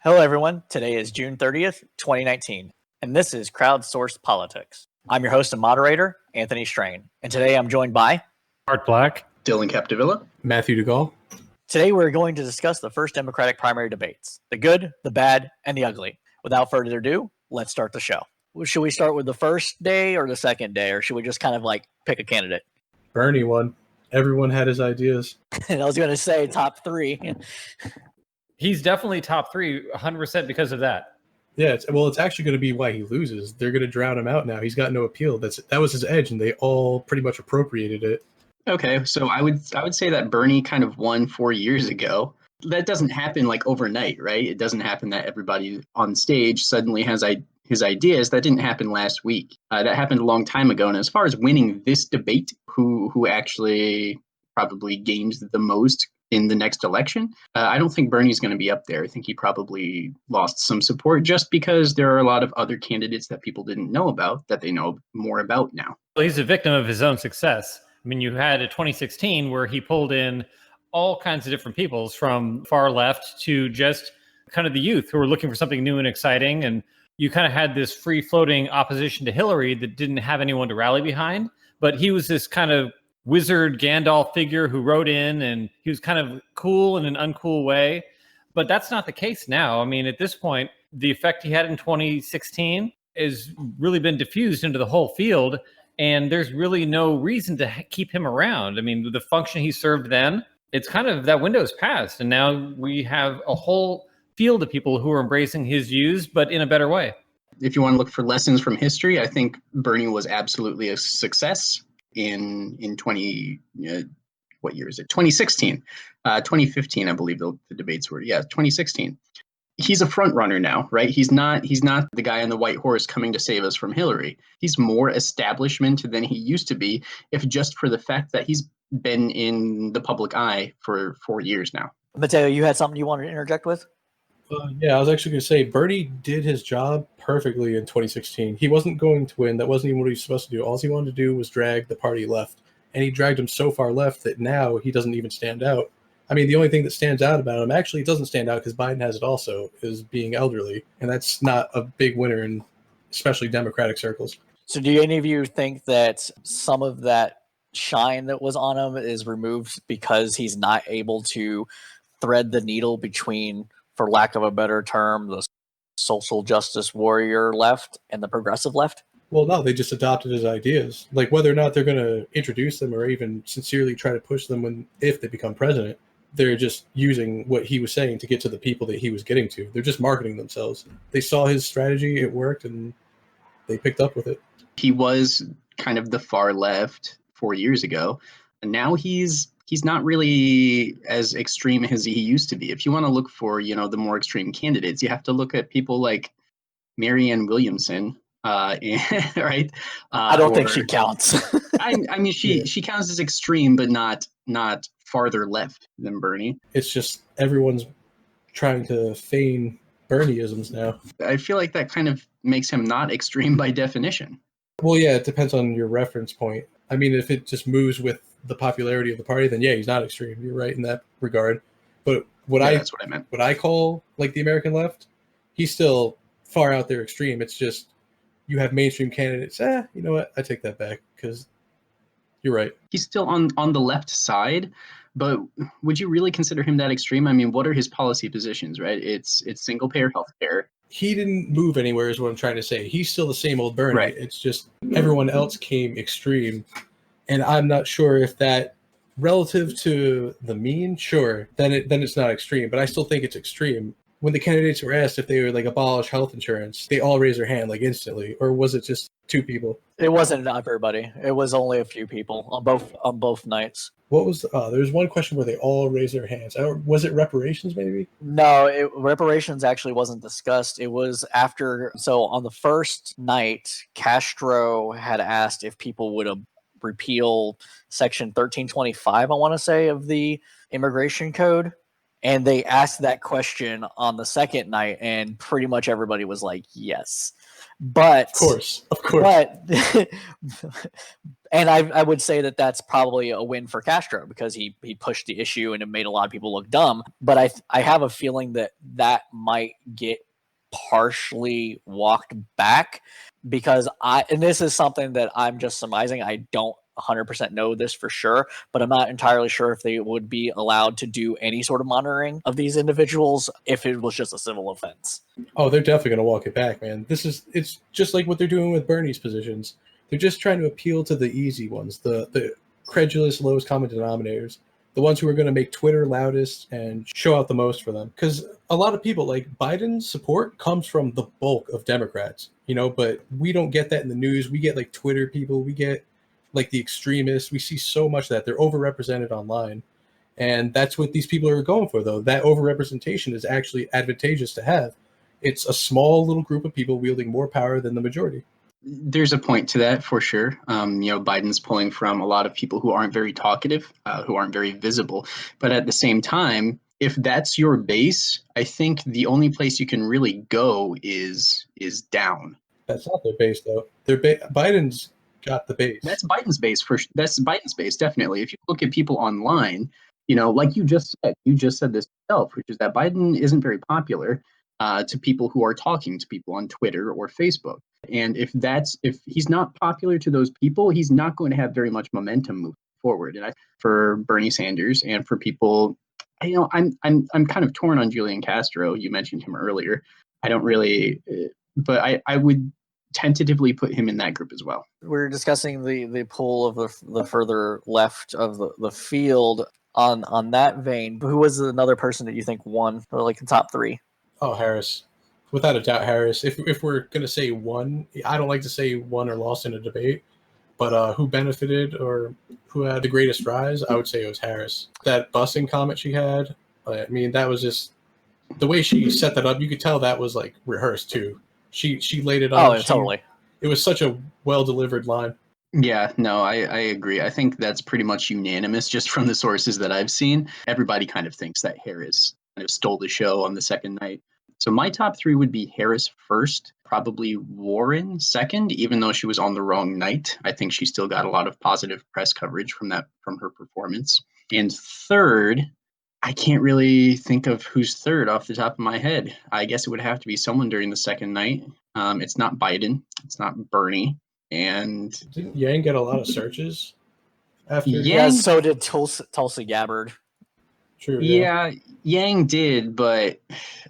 Hello, everyone. Today is June 30th, 2019, and this is Crowdsourced Politics. I'm your host and moderator, Anthony Strain, and today I'm joined by Art Black, Dylan Capdevilla, Matthew DeGaulle. Today we're going to discuss the first Democratic primary debates, the good, the bad, and the ugly. Without further ado, let's start the show. Should we start with the first day or the second day, or should we just kind of like pick a candidate? Bernie won. Everyone had his ideas. I was going to say top three. He's definitely top three, 100% because of that. Yeah, it's actually going to be why he loses. They're going to drown him out now. He's got no appeal. That was his edge, and they all pretty much appropriated it. Okay, so I would say that Bernie kind of won 4 years ago. That doesn't happen like overnight, right? It doesn't happen that everybody on stage suddenly has his ideas. That didn't happen last week. That happened a long time ago. And as far as winning this debate, who actually probably gains the most in the next election, I don't think Bernie's going to be up there. I think he probably lost some support just because there are a lot of other candidates that people didn't know about that they know more about now. Well, he's a victim of his own success. I mean, you had a 2016 where he pulled in all kinds of different peoples from far left to just kind of the youth who were looking for something new and exciting. And you kind of had this free-floating opposition to Hillary that didn't have anyone to rally behind. But he was this kind of wizard Gandalf figure who rode in, and he was kind of cool in an uncool way. But that's not the case now. I mean, at this point, the effect he had in 2016 has really been diffused into the whole field, and there's really no reason to keep him around. I mean, the function he served then, it's kind of that window's passed, and now we have a whole field of people who are embracing his views, but in a better way. If you want to look for lessons from history, I think Bernie was absolutely a success in 2016, 2015, I believe the debates were. Yeah, 2016. He's a front runner now, right? He's not the guy on the white horse coming to save us from Hillary. He's more establishment than he used to be, if just for the fact that he's been in the public eye for 4 years now. Mateo, you had something you wanted to interject with? Yeah, I was actually going to say Bernie did his job perfectly in 2016. He wasn't going to win. That wasn't even what he was supposed to do. All he wanted to do was drag the party left. And he dragged him so far left that now he doesn't even stand out. I mean, the only thing that stands out about him, actually, it doesn't stand out because Biden has it also, is being elderly. And that's not a big winner in especially Democratic circles. So do any of you think that some of that shine that was on him is removed because he's not able to thread the needle between, for lack of a better term, the social justice warrior left and the progressive left? Well, no, they just adopted his ideas. Like whether or not they're going to introduce them or even sincerely try to push them if they become president, they're just using what he was saying to get to the people that he was getting to. They're just marketing themselves. They saw his strategy, it worked, and they picked up with it. He was kind of the far left 4 years ago, and now he's not really as extreme as he used to be. If you want to look for, the more extreme candidates, you have to look at people like Marianne Williamson, right? I don't think she counts. I mean, she counts as extreme, but not farther left than Bernie. It's just everyone's trying to feign Bernieisms now. I feel like that kind of makes him not extreme by definition. Well, yeah, it depends on your reference point. I mean, if it just moves with the popularity of the party, then yeah, he's not extreme. You're right in that regard. But that's what I meant. What I call like the American left, he's still far out there extreme. It's just you have mainstream candidates. You know what? I take that back because you're right. He's still on the left side, but would you really consider him that extreme? I mean, what are his policy positions, right? It's single payer healthcare. He didn't move anywhere is what I'm trying to say. He's still the same old Bernie. Right. It's just everyone else came extreme. And I'm not sure if that relative to the mean, sure, then it's not extreme. But I still think it's extreme. When the candidates were asked if they would like abolish health insurance, they all raised their hand like instantly. Or was it just two people? It wasn't everybody. It was only a few people on both nights. What was there was one question where they all raised their hands. Was it reparations maybe? No, reparations actually wasn't discussed. It was after. So on the first night, Castro had asked if people would repeal Section 1325, I want to say, of the immigration code. And they asked that question on the second night, and pretty much everybody was like, yes. But Of course. But and I would say that that's probably a win for Castro because he pushed the issue and it made a lot of people look dumb. But I have a feeling that might get partially walked back because and this is something that I'm just surmising. I don't 100% know this for sure, but I'm not entirely sure if they would be allowed to do any sort of monitoring of these individuals if it was just a civil offense. Oh, they're definitely going to walk it back, man. It's just like what they're doing with Bernie's positions. They're just trying to appeal to the easy ones, the credulous, lowest common denominators, the ones who are going to make Twitter loudest and show out the most for them. Because a lot of people, like Biden's support comes from the bulk of Democrats, but we don't get that in the news. We get like Twitter people, we get like the extremists. We see so much that they're overrepresented online. And that's what these people are going for, though. That overrepresentation is actually advantageous to have. It's a small little group of people wielding more power than the majority. There's a point to that for sure. Biden's pulling from a lot of people who aren't very talkative, who aren't very visible. But at the same time, if that's your base, I think the only place you can really go is down. That's not their base, though. Biden's got the base. That's Biden's base that's Biden's base, definitely. If you look at people online, like you just said this yourself, which is that Biden isn't very popular to people who are talking to people on Twitter or Facebook. And if he's not popular to those people, he's not going to have very much momentum moving forward. And for Bernie Sanders and for people, I'm kind of torn on Julian Castro. You mentioned him earlier. I don't really, but I would tentatively put him in that group as well. We're discussing the pool of the further left of the field. On that vein, who was another person that you think won, or like the top three? Oh, Harris. Without a doubt, Harris. If we're going to say one, I don't like to say won or lost in a debate, but who benefited or who had the greatest rise, I would say it was Harris. That busing comment she had, I mean, that was just the way she set that up. You could tell that was like rehearsed too. She laid it on. Oh, totally. It was such a well-delivered line. Yeah, no, I agree. I think that's pretty much unanimous just from the sources that I've seen. Everybody kind of thinks that Harris kind of stole the show on the second night. So my top three would be Harris first, probably Warren second, even though she was on the wrong night. I think she still got a lot of positive press coverage from her performance. And third, I can't really think of who's third off the top of my head. I guess it would have to be someone during the second night. It's not Biden. It's not Bernie. And didn't Yang get a lot of searches after? Yeah, so did Tulsi Gabbard. True. Yeah, Yang did, but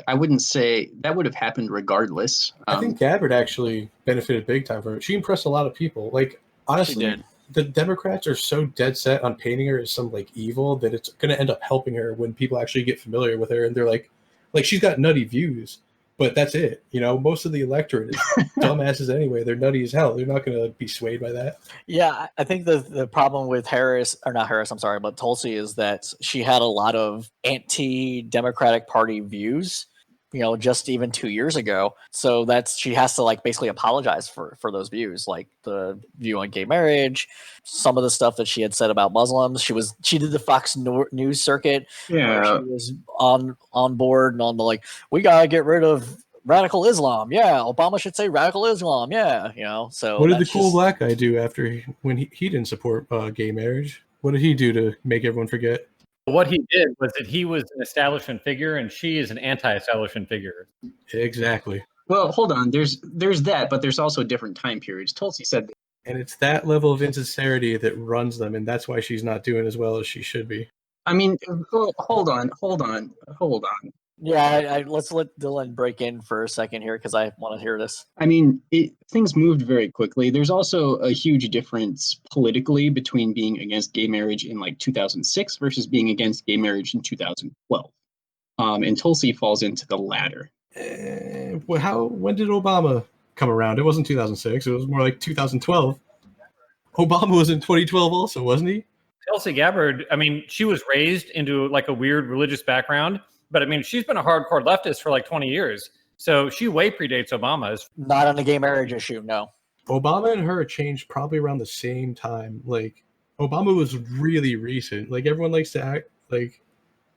I wouldn't say that would have happened regardless. I think Gabbard actually benefited big time from it. She impressed a lot of people. Like, honestly, the Democrats are so dead set on painting her as some like evil that it's going to end up helping her when people actually get familiar with her and they're like she's got nutty views, but that's it. Most of the electorate is dumbasses anyway. They're nutty as hell. They're not going to be swayed by that. Yeah, I think the problem with but Tulsi is that she had a lot of anti-Democratic Party views, just even 2 years ago. So she has to basically apologize for those views, like the view on gay marriage, some of the stuff that she had said about Muslims. She did the Fox News circuit. Yeah, she was on board and on the we gotta get rid of radical Islam. Yeah, Obama should say radical Islam. Yeah, So what did the cool black guy do after when he didn't support gay marriage? What did he do to make everyone forget? What he did was that he was an establishment figure and she is an anti-establishment figure. Exactly. Well, hold on. There's that, but there's also different time periods. Tulsi said, and it's that level of insincerity that runs them, and that's why she's not doing as well as she should be. I mean, hold on. Yeah, let's let Dylan break in for a second here because I want to hear this. I mean, things moved very quickly. There's also a huge difference politically between being against gay marriage in 2006 versus being against gay marriage in 2012. And Tulsi falls into the latter. When did Obama come around? It wasn't 2006. It was more like 2012. Obama was in 2012 also, wasn't he? Tulsi Gabbard, I mean, she was raised into a weird religious background. But I mean, she's been a hardcore leftist for 20 years. So she way predates Obama's. Not on the gay marriage issue, no. Obama and her changed probably around the same time. Obama was really recent. Everyone likes to act like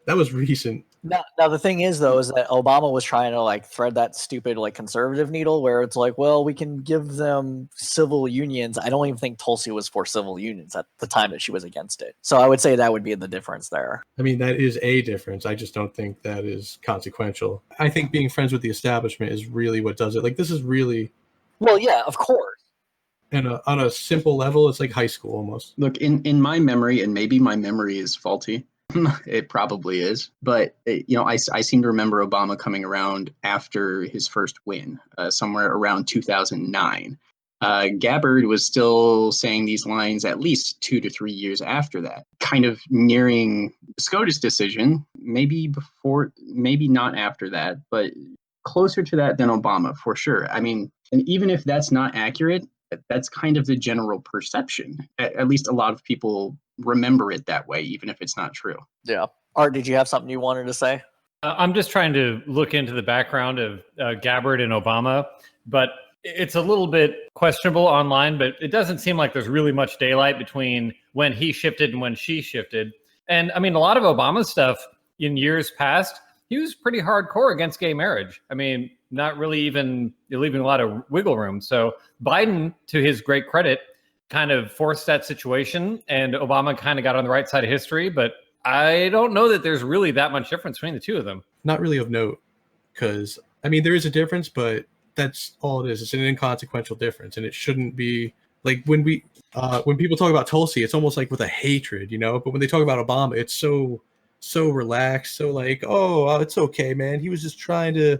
that was recent. Now the thing is though, is that Obama was trying to like thread that stupid like conservative needle where it's like, well, we can give them civil unions. I don't even think Tulsi was for civil unions at the time that she was against it. So I would say that would be the difference there. I mean, that is a difference. I just don't think that is consequential. I think being friends with the establishment is really what does it. Like, this is really, Well, yeah, of course. and on a simple level, it's like high school almost. Look, in my memory, and maybe my memory is faulty. It probably is, but I seem to remember Obama coming around after his first win, somewhere around 2009. Gabbard was still saying these lines at least 2 to 3 years after that, kind of nearing the SCOTUS decision, maybe before, maybe not after that, but closer to that than Obama for sure. I mean, and even if that's not accurate, that's kind of the general perception. At least a lot of people remember it that way, even if it's not true. Yeah. Art, did you have something you wanted to say? I'm just trying to look into the background of Gabbard and Obama, but it's a little bit questionable online, but it doesn't seem like there's really much daylight between when he shifted and when she shifted. And I mean, a lot of Obama's stuff in years past, he was pretty hardcore against gay marriage. I mean, not really even leaving a lot of wiggle room. So Biden, to his great credit, kind of forced that situation, and Obama kind of got on the right side of history. But I don't know that there's really that much difference between the two of them. Not really of note, because, I mean, there is a difference, but that's all it is. It's an inconsequential difference, and it shouldn't be like when people talk about Tulsi, it's almost like with a hatred, but when they talk about Obama, it's so relaxed, so like, oh, it's okay, man. He was just trying to,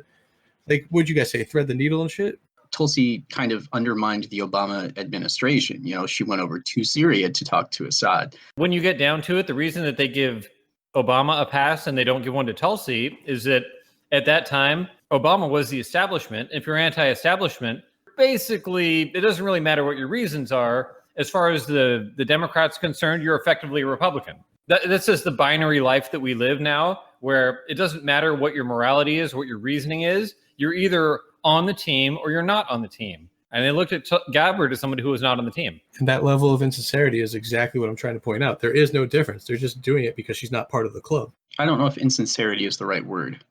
like, what'd you guys say, thread the needle and shit? Tulsi kind of undermined the Obama administration. She went over to Syria to talk to Assad. When you get down to it, the reason that they give Obama a pass and they don't give one to Tulsi is that at that time, Obama was the establishment. If you're anti-establishment, basically, it doesn't really matter what your reasons are. As far as the Democrats concerned, you're effectively a Republican. This is the binary life that we live now, where it doesn't matter what your morality is, what your reasoning is. You're either on the team or you're not on the team. And they looked at Gabbard as somebody who was not on the team. And that level of insincerity is exactly what I'm trying to point out. There is no difference. They're just doing it because she's not part of the club. I don't know if insincerity is the right word.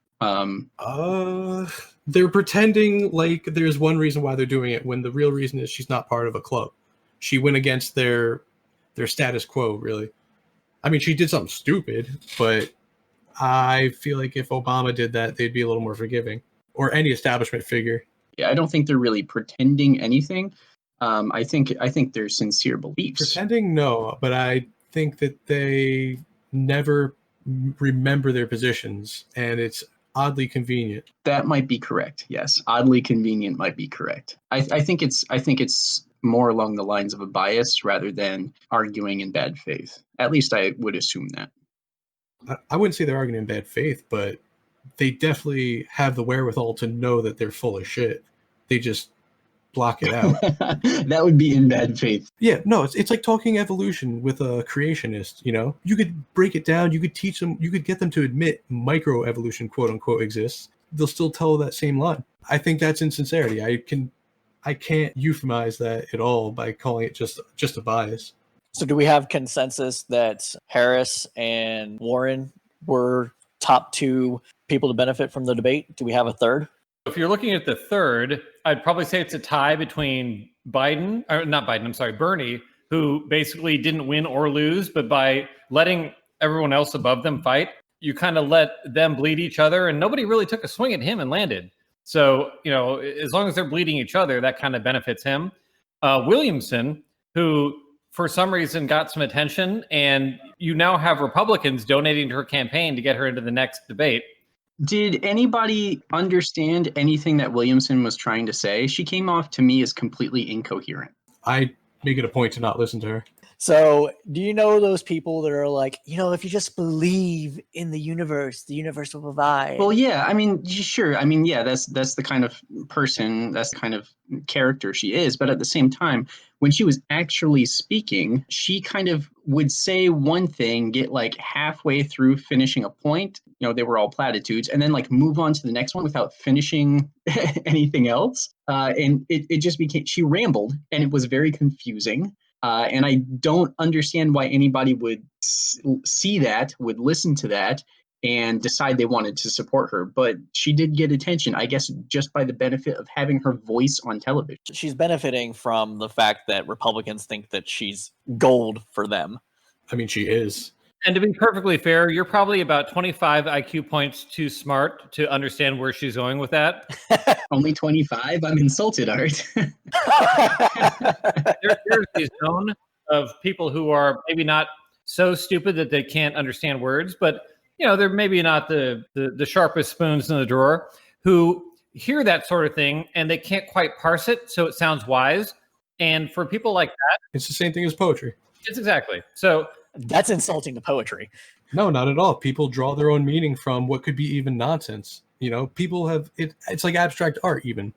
They're pretending like there's one reason why they're doing it when the real reason is she's not part of a club. She went against their status quo, really. I mean, she did something stupid, but I feel like if Obama did that, they'd be a little more forgiving, or any establishment figure. Yeah, I don't think they're really pretending anything. I think they're sincere beliefs. Pretending, no, but I think that they never remember their positions, and it's oddly convenient. That might be correct. Yes, oddly convenient might be correct. I think it's more along the lines of a bias rather than arguing in bad faith. At least I would assume that. I wouldn't say they're arguing in bad faith, but they definitely have the wherewithal to know that they're full of shit. They just block it out. That would be in bad faith. Yeah, no, it's like talking evolution with a creationist, You could break it down, you could teach them, you could get them to admit microevolution, quote unquote, exists. They'll still tell that same line. I think that's insincerity. I can't euphemize that at all by calling it just a bias. So do we have consensus that Harris and Warren were top two people to benefit from the debate? Do we have a third? If you're looking at the third, I'd probably say it's a tie between Bernie, who basically didn't win or lose, but by letting everyone else above them fight, you kind of let them bleed each other, and nobody really took a swing at him and landed. So, as long as they're bleeding each other, that kind of benefits him. Williamson, who for some reason got some attention, and you now have Republicans donating to her campaign to get her into the next debate. Did anybody understand anything that Williamson was trying to say? She came off to me as completely incoherent. I make it a point to not listen to her. So do you know those people that are like, if you just believe in the universe will provide? Well, yeah, I mean, sure. I mean, yeah, that's the kind of person, that's the kind of character she is. But at the same time, when she was actually speaking, she kind of would say one thing, get like halfway through finishing a point. They were all platitudes, and then like move on to the next one without finishing anything else. And it just became, she rambled, and it was very confusing. And I don't understand why anybody would see that, would listen to that, and decide they wanted to support her. But she did get attention, I guess, just by the benefit of having her voice on television. She's benefiting from the fact that Republicans think that she's gold for them. I mean, she is. And to be perfectly fair, you're probably about 25 IQ points too smart to understand where she's going with that. Only 25? I'm insulted, Art. There's a zone of people who are maybe not so stupid that they can't understand words, but they're maybe not the sharpest spoons in the drawer, who hear that sort of thing and they can't quite parse it, so it sounds wise. And for people like that, it's the same thing as poetry. It's exactly. So that's insulting to poetry. No, not at all. People draw their own meaning from what could be even nonsense. People have it. It's like abstract art, even.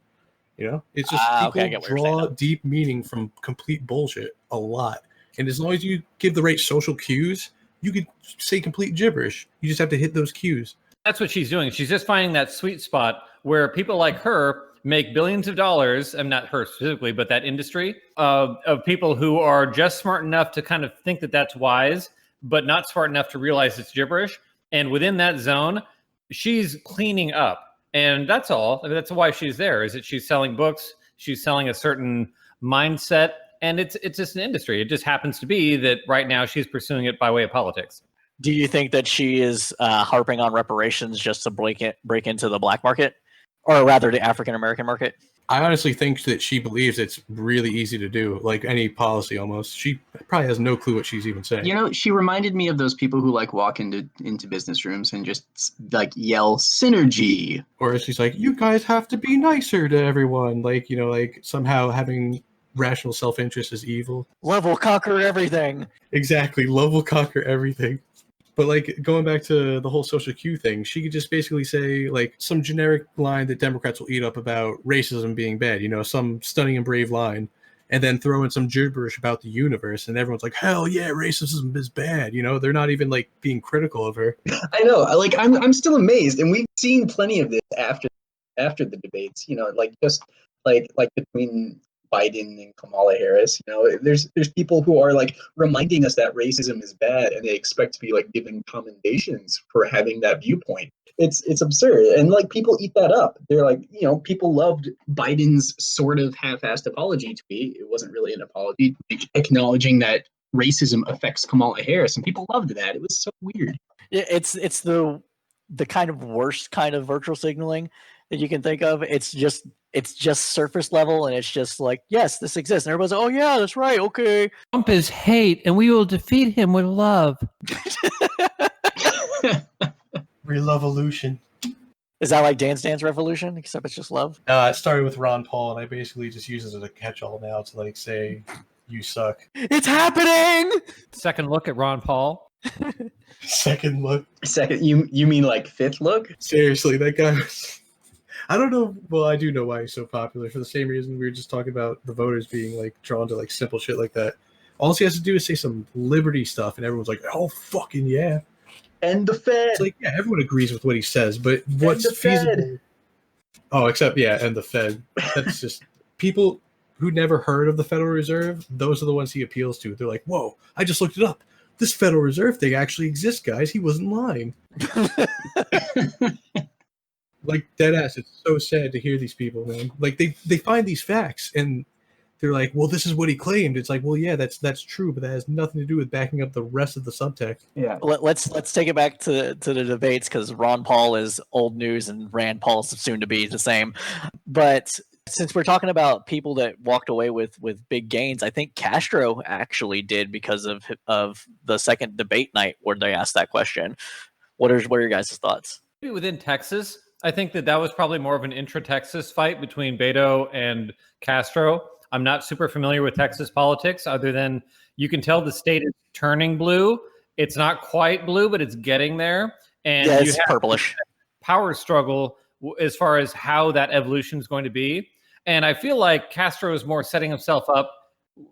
It's just people draw deep meaning from complete bullshit a lot. And as long as you give the right social cues, you could say complete gibberish. You just have to hit those cues. That's what she's doing. She's just finding that sweet spot where people like her make billions of dollars, and not her specifically, but that industry of people who are just smart enough to kind of think that that's wise, but not smart enough to realize it's gibberish. And within that zone, she's cleaning up. And that's all. I mean, that's why she's there, is that she's selling books, she's selling a certain mindset, and it's just an industry. It just happens to be that right now she's pursuing it by way of politics. Do you think that she is harping on reparations just to break into the black market? Or rather, the African-American market? I honestly think that she believes it's really easy to do, like any policy almost. She probably has no clue what she's even saying. She reminded me of those people who walk into business rooms and just yell synergy. Or she's like, you guys have to be nicer to everyone. Somehow having rational self-interest is evil. Love will conquer everything. Exactly. Love will conquer everything. But going back to the whole social cue thing, she could just basically say some generic line that Democrats will eat up about racism being bad, some stunning and brave line, and then throw in some gibberish about the universe, and everyone's like, hell yeah, racism is bad. They're not even being critical of her. I know. I'm still amazed, and we've seen plenty of this after the debates. Just between Biden and Kamala Harris, there's people who are reminding us that racism is bad, and they expect to be given commendations for having that viewpoint. It's absurd, and people eat that up. They're people loved Biden's sort of half-assed apology to me. It wasn't really an apology, acknowledging that racism affects Kamala Harris, and people loved that. It was so weird. Yeah, it's the kind of worst kind of virtual signaling that you can think of. It's just surface level, and it's just yes, this exists. And everybody's like, oh yeah, that's right. Okay. Trump is hate, and we will defeat him with love. Revolution. Is that like Dance Dance Revolution, except it's just love? It started with Ron Paul, and I basically just use it as a catch-all now to say, you suck. It's happening! Second look at Ron Paul. Second look. Second, you mean fifth look? Seriously, that guy was... I don't know. Well, I do know why he's so popular. For the same reason we were just talking about the voters being drawn to simple shit like that. All he has to do is say some liberty stuff, and everyone's like, "Oh, fucking yeah!" And the Fed. It's yeah, everyone agrees with what he says, but what's feasible? Fed. Oh, except and the Fed. That's just people who never heard of the Federal Reserve. Those are the ones he appeals to. They're like, "Whoa, I just looked it up. This Federal Reserve thing actually exists, guys. He wasn't lying." Dead ass, it's so sad to hear these people, man. They find these facts and they're like, well, this is what he claimed. It's well, yeah, that's true, but that has nothing to do with backing up the rest of the subtext. Yeah. Let's take it back to the debates, because Ron Paul is old news and Rand Paul is soon to be the same. But since we're talking about people that walked away with big gains, I think Castro actually did because of the second debate night where they asked that question. What are your guys' thoughts? Within Texas, I think that was probably more of an intra-Texas fight between Beto and Castro. I'm not super familiar with Texas politics, other than you can tell the state is turning blue. It's not quite blue, but it's getting there. And yeah, it's purplish. Power struggle as far as how that evolution is going to be. And I feel like Castro is more setting himself up,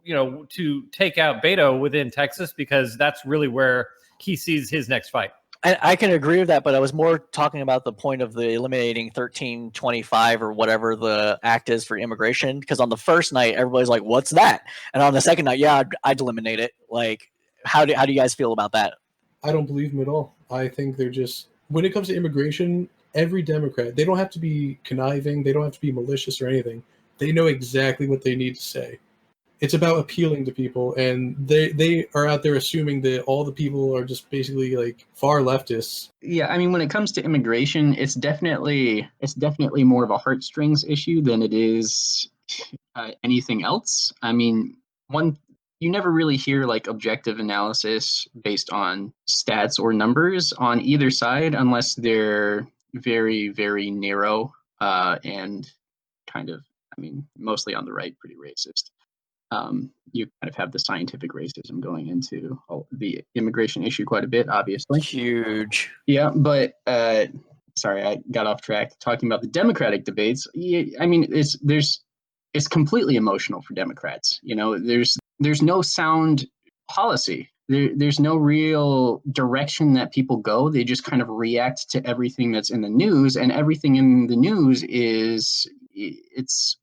to take out Beto within Texas, because that's really where he sees his next fight. I can agree with that, but I was more talking about the point of the eliminating 1325 or whatever the act is for immigration. Because on the first night, everybody's like, "What's that?" And on the second night, yeah, I'd eliminate it. How do you guys feel about that? I don't believe them at all. I think they're just when it comes to immigration, every Democrat, they don't have to be conniving, they don't have to be malicious or anything. They know exactly what they need to say. It's about appealing to people, and they are out there assuming that all the people are just basically like far leftists. Yeah, I mean, when it comes to immigration, it's definitely more of a heartstrings issue than it is anything else. I mean, you never really hear like objective analysis based on stats or numbers on either side unless they're very, very narrow and kind of, I mean, mostly on the right, pretty racist. You kind of have the scientific racism going into the immigration issue quite a bit, obviously. Huge. Yeah, but sorry, I got off track talking about the Democratic debates. Yeah, I mean, it's completely emotional for Democrats. You know, there's no sound policy. There's no real direction that people go. They just kind of react to everything that's in the news, and everything in the news it's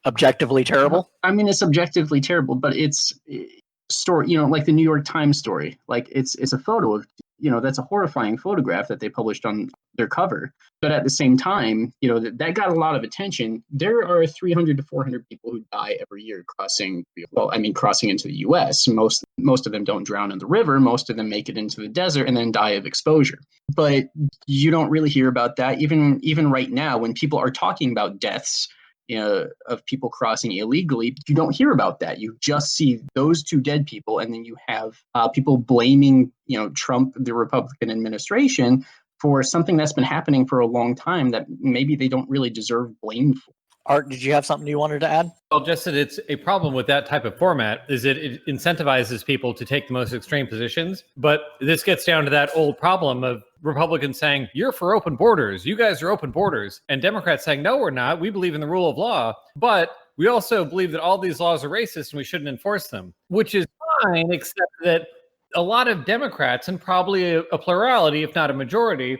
Objectively terrible. I mean, it's objectively terrible, but it's story, you know, like the New York Times story. Like it's a photo of, you know, that's a horrifying photograph that they published on their cover. But at the same time, you know, that got a lot of attention. There are 300 to 400 people who die every year crossing into the U.S. Most of them don't drown in the river. Most of them make it into the desert and then die of exposure. But you don't really hear about that. Even right now, when people are talking about deaths, you know, of people crossing illegally, you don't hear about that. You just see those two dead people, and then you have people blaming, you know, Trump, the Republican administration, for something that's been happening for a long time that maybe they don't really deserve blame for. Art, did you have something you wanted to add? Well, just that it's a problem with that type of format is that it incentivizes people to take the most extreme positions. But this gets down to that old problem of Republicans saying, you're for open borders. You guys are open borders. And Democrats saying, no, we're not. We believe in the rule of law. But we also believe that all these laws are racist and we shouldn't enforce them, which is fine, except that a lot of Democrats, and probably a plurality, if not a majority,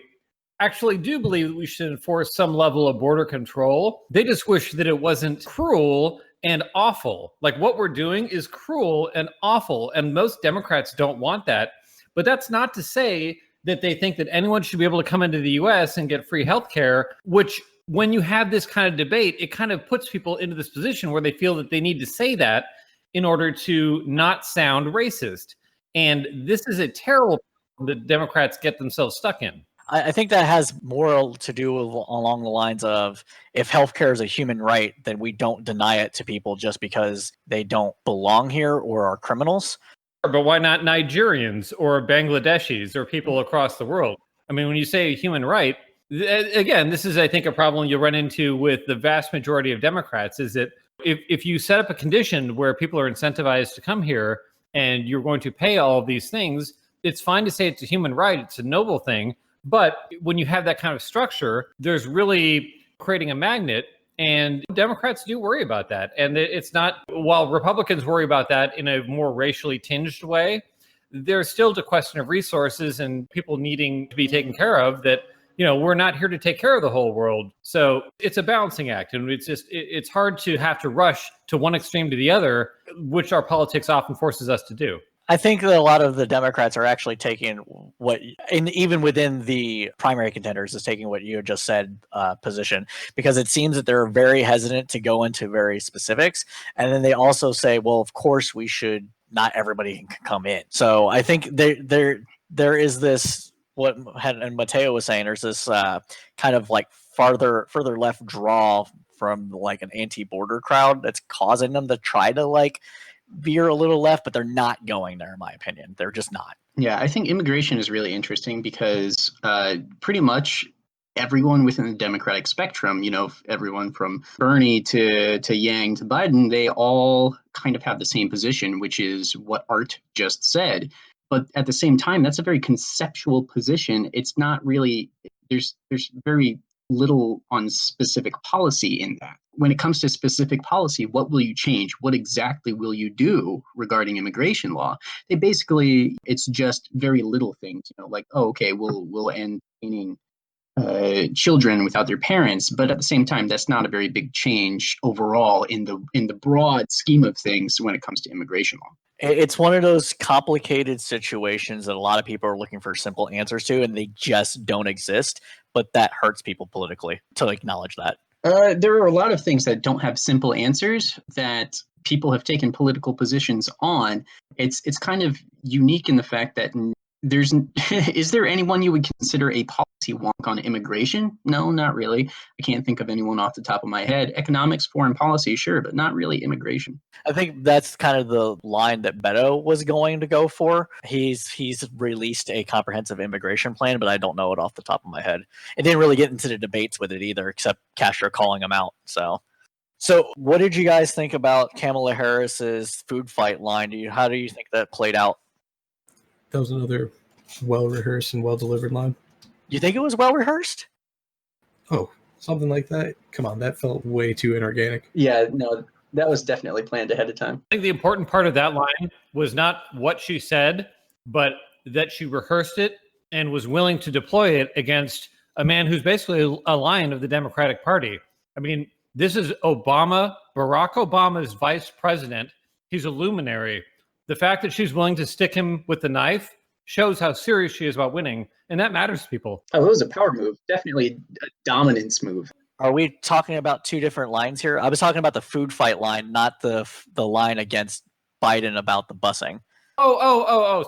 actually do believe that we should enforce some level of border control. They just wish that it wasn't cruel and awful. Like, what we're doing is cruel and awful, and most Democrats don't want that. But that's not to say that they think that anyone should be able to come into the US and get free health care, which when you have this kind of debate, it kind of puts people into this position where they feel that they need to say that in order to not sound racist. And this is a terrible problem that Democrats get themselves stuck in. I think that has more to do with along the lines of, if healthcare is a human right, then we don't deny it to people just because they don't belong here or are criminals. But why not Nigerians or Bangladeshis or people across the world? I mean, when you say human right, again, this is, I think, a problem you'll run into with the vast majority of Democrats, is that if you set up a condition where people are incentivized to come here and you're going to pay all of these things, it's fine to say it's a human right, it's a noble thing. But when you have that kind of structure, there's really creating a magnet, and Democrats do worry about that. And it's not, while Republicans worry about that in a more racially tinged way, there's still the question of resources and people needing to be taken care of that, you know, we're not here to take care of the whole world. So it's a balancing act. And it's hard to have to rush to one extreme to the other, which our politics often forces us to do. I think that a lot of the Democrats are actually taking and even within the primary contenders, is taking what you just said position, because it seems that they're very hesitant to go into very specifics. And then they also say, well, of course we should, not everybody can come in. So I think there is this, what and Mateo was saying, there's this kind of like further left draw from like an anti-border crowd that's causing them to try to like veer a little left, but they're not going there, in my opinion. They're just not. Yeah, I think immigration is really interesting because pretty much everyone within the Democratic spectrum, you know, everyone from Bernie to Yang to Biden, they all kind of have the same position, which is what Art just said. But at the same time, that's a very conceptual position. It's not really, there's very little on specific policy in that. When it comes to specific policy, what will you change? What exactly will you do regarding immigration law? It's just very little things, you know, like, oh, okay, we'll end detaining children without their parents. But at the same time, that's not a very big change overall in the broad scheme of things when it comes to immigration law. It's one of those complicated situations that a lot of people are looking for simple answers to, and they just don't exist. But that hurts people politically to acknowledge that. There are a lot of things that don't have simple answers that people have taken political positions on. It's kind of unique in the fact that there's is there anyone you would consider a policy wonk on immigration? No, not really. I can't think of anyone off the top of my head. Economics, foreign policy, sure, but not really immigration. I think that's kind of the line that Beto was going to go for. He's released a comprehensive immigration plan, but I don't know it off the top of my head. It didn't really get into the debates with it either, except Castro calling him out. So what did you guys think about Kamala Harris's food fight line? How do you think that played out? That was another well-rehearsed and well-delivered line. You think it was well-rehearsed? Oh, something like that? Come on, that felt way too inorganic. Yeah, no, that was definitely planned ahead of time. I think the important part of that line was not what she said, but that she rehearsed it and was willing to deploy it against a man who's basically a lion of the Democratic Party. I mean, this is Barack Obama's vice president. He's a luminary. The fact that she's willing to stick him with the knife shows how serious she is about winning, and that matters to people. Oh, it was a power move. Definitely a dominance move. Are we talking about two different lines here? I was talking about the food fight line, not the line against Biden about the busing. Sorry.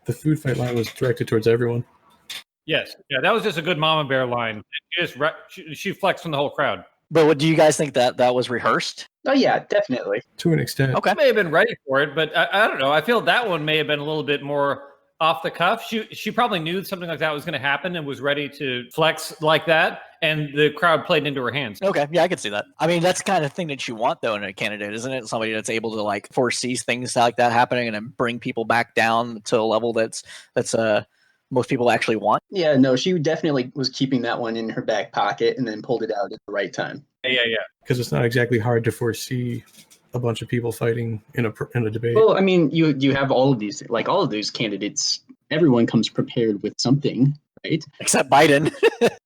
The food fight line was directed towards everyone. Yes. Yeah, that was just a good mama bear line. She flexed from the whole crowd. But do you guys think that was rehearsed? Oh, yeah, definitely. To an extent. Okay. She may have been ready for it, but I don't know. I feel that one may have been a little bit more off the cuff. She probably knew something like that was going to happen and was ready to flex like that, and the crowd played into her hands. Okay, yeah, I can see that. I mean, that's the kind of thing that you want, though, in a candidate, isn't it? Somebody that's able to, like, foresee things like that happening and then bring people back down to a level that's most people actually want. Yeah, no, she definitely was keeping that one in her back pocket and then pulled it out at the right time. Yeah. Because it's not exactly hard to foresee a bunch of people fighting in a debate. Well, I mean, you have all of these candidates. Everyone comes prepared with something, right? Except Biden.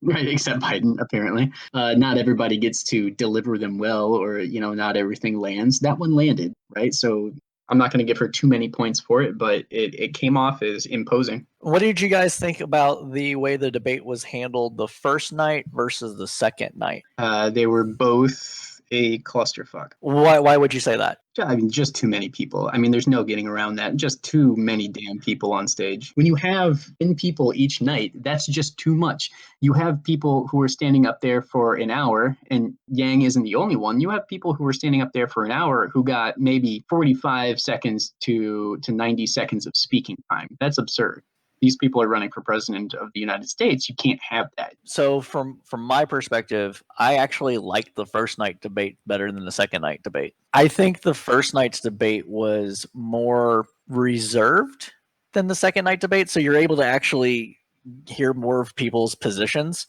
Right, except Biden, apparently. Not everybody gets to deliver them well, or, not everything lands. That one landed, right? So I'm not going to give her too many points for it, but it came off as imposing. What did you guys think about the way the debate was handled the first night versus the second night? They were both a clusterfuck. Why would you say that? I mean, just too many people. I mean, there's no getting around that. Just too many damn people on stage. When you have 10 people each night, that's just too much. You have people who are standing up there for an hour, and Yang isn't the only one. You have people who are standing up there for an hour who got maybe 45 seconds to 90 seconds of speaking time. That's absurd. These people are running for president of the United States. You can't have that. So from my perspective, I actually liked the first night debate better than the second night debate. I think the first night's debate was more reserved than the second night debate. So you're able to actually hear more of people's positions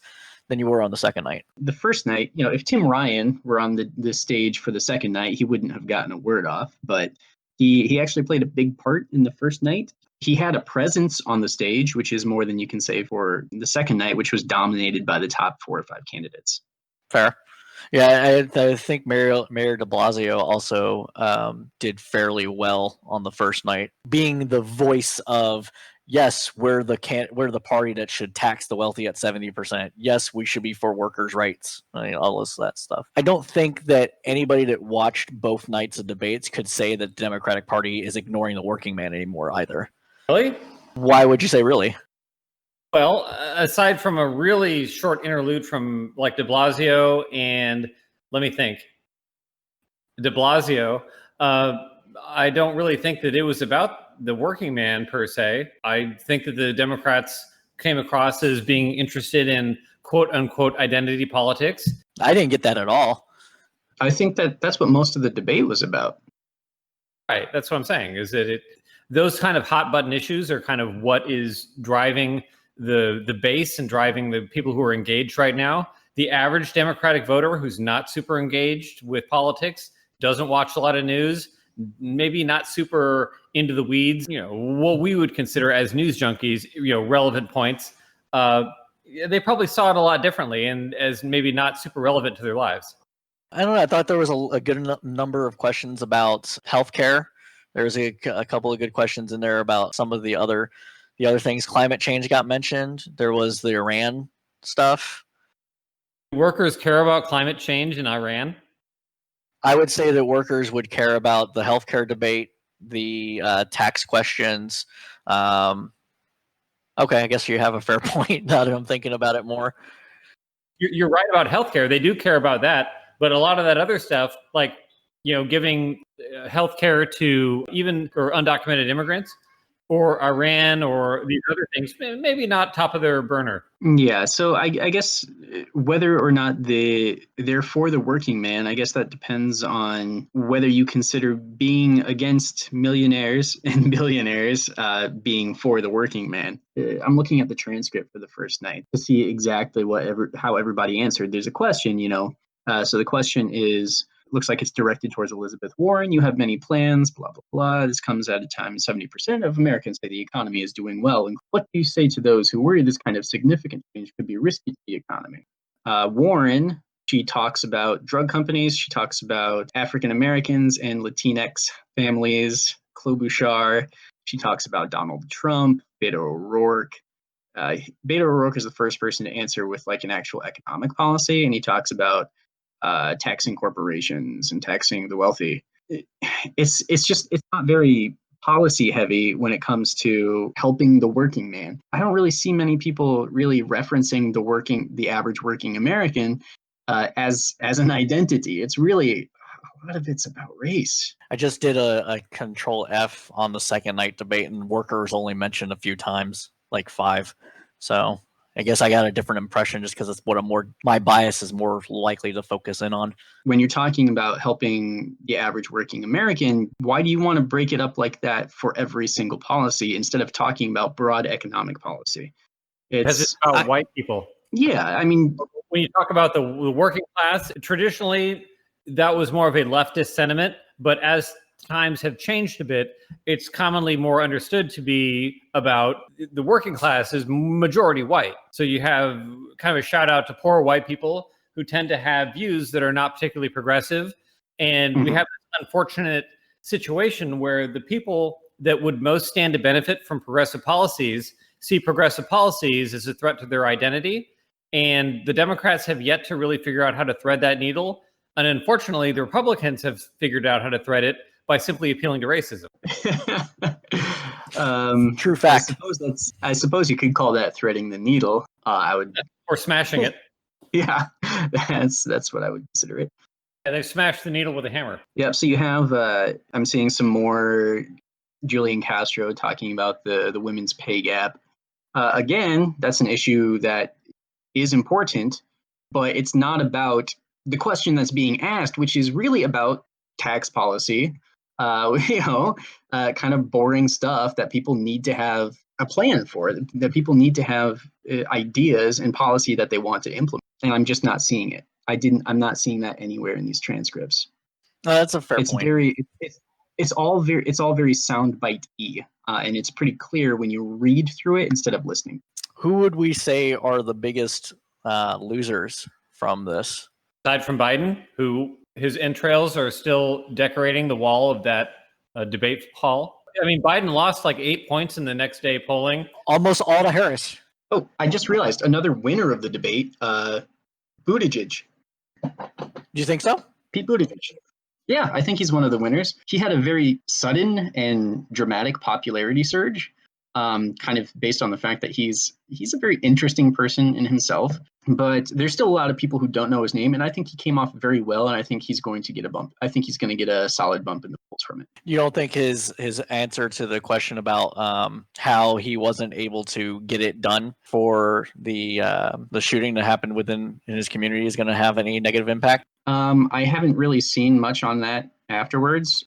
than you were on the second night. The first night, if Tim Ryan were on the stage for the second night, he wouldn't have gotten a word off. But he actually played a big part in the first night. He had a presence on the stage, which is more than you can say for the second night, which was dominated by the top 4 or 5 candidates. Fair. Yeah, I think Mayor de Blasio also did fairly well on the first night, being the voice of, yes, we're the party that should tax the wealthy at 70%. Yes, we should be for workers' rights. I mean, all this that stuff. I don't think that anybody that watched both nights of debates could say that the Democratic Party is ignoring the working man anymore either. Really? Why would you say really? Well, aside from a really short interlude from like de Blasio and let me think, de Blasio, I don't really think that it was about the working man per se. I think that the Democrats came across as being interested in quote unquote identity politics. I didn't get that at all. I think that's what most of the debate was about. Right. That's what I'm saying, is that those kind of hot button issues are kind of what is driving the base and driving the people who are engaged right now. The average Democratic voter who's not super engaged with politics, doesn't watch a lot of news, maybe not super into the weeds, what we would consider as news junkies, relevant points. They probably saw it a lot differently and as maybe not super relevant to their lives. I don't know. I thought there was a good number of questions about healthcare There's a couple of good questions in there about some of the other things. Climate change got mentioned. There was the Iran stuff. Workers care about climate change in Iran? I would say that workers would care about the healthcare debate, the tax questions. Okay, I guess you have a fair point now that I'm thinking about it more. You're right about healthcare. They do care about that, but a lot of that other stuff, like giving healthcare to even or undocumented immigrants, or Iran, or these other things, maybe not top of their burner. Yeah, so I guess whether or not they're for the working man, I guess that depends on whether you consider being against millionaires and billionaires being for the working man. I'm looking at the transcript for the first night to see exactly how everybody answered. There's a question, so the question is, looks like it's directed towards Elizabeth Warren. You have many plans, blah, blah, blah. This comes at a time 70% of Americans say the economy is doing well. And what do you say to those who worry this kind of significant change could be risky to the economy? Warren, she talks about drug companies. She talks about African Americans and Latinx families, Klobuchar. She talks about Donald Trump, Beto O'Rourke. Beto O'Rourke is the first person to answer with like an actual economic policy. And he talks about taxing corporations and taxing the wealthy. It's not very policy heavy when it comes to helping the working man. I don't really see many people really referencing the average working American as an identity. It's really, a lot of it's about race. I just did a control F on the second night debate, and workers only mentioned a few times, like 5. So I guess I got a different impression just because it's what my bias is more likely to focus in on. When you're talking about helping the average working American, why do you want to break it up like that for every single policy instead of talking about broad economic policy? It's about white people. Yeah, I mean, when you talk about the working class, traditionally that was more of a leftist sentiment, but as times have changed a bit, it's commonly more understood to be about the working class is majority white. So you have kind of a shout out to poor white people who tend to have views that are not particularly progressive. And we have this unfortunate situation where the people that would most stand to benefit from progressive policies see progressive policies as a threat to their identity. And the Democrats have yet to really figure out how to thread that needle. And unfortunately, the Republicans have figured out how to thread it by simply appealing to racism. True fact. I suppose you could call that threading the needle. I would, or smashing it. Yeah, that's what I would consider it. Yeah, they've smashed the needle with a hammer. Yeah. So you have, I'm seeing some more Julian Castro talking about the women's pay gap. Again, that's an issue that is important, but it's not about the question that's being asked, which is really about tax policy. Kind of boring stuff that people need to have a plan for, that people need to have ideas and policy that they want to implement. And I'm just not seeing it. I'm not seeing that anywhere in these transcripts. That's a fair point. It's all very soundbite-y, and it's pretty clear when you read through it instead of listening. Who would we say are the biggest losers from this? Aside from Biden, who his entrails are still decorating the wall of that debate hall. I mean, Biden lost like 8 points in the next day polling. Almost all to Harris. Oh, I just realized another winner of the debate, Buttigieg. Do you think so? Pete Buttigieg. Yeah, I think he's one of the winners. He had a very sudden and dramatic popularity surge, kind of based on the fact that he's a very interesting person in himself. But there's still a lot of people who don't know his name, and I think he came off very well, and I think he's going to get a bump. I think he's going to get a solid bump in the polls from it. You don't think his answer to the question about how he wasn't able to get it done for the shooting that happened in his community is going to have any negative impact? I haven't really seen much on that afterwards.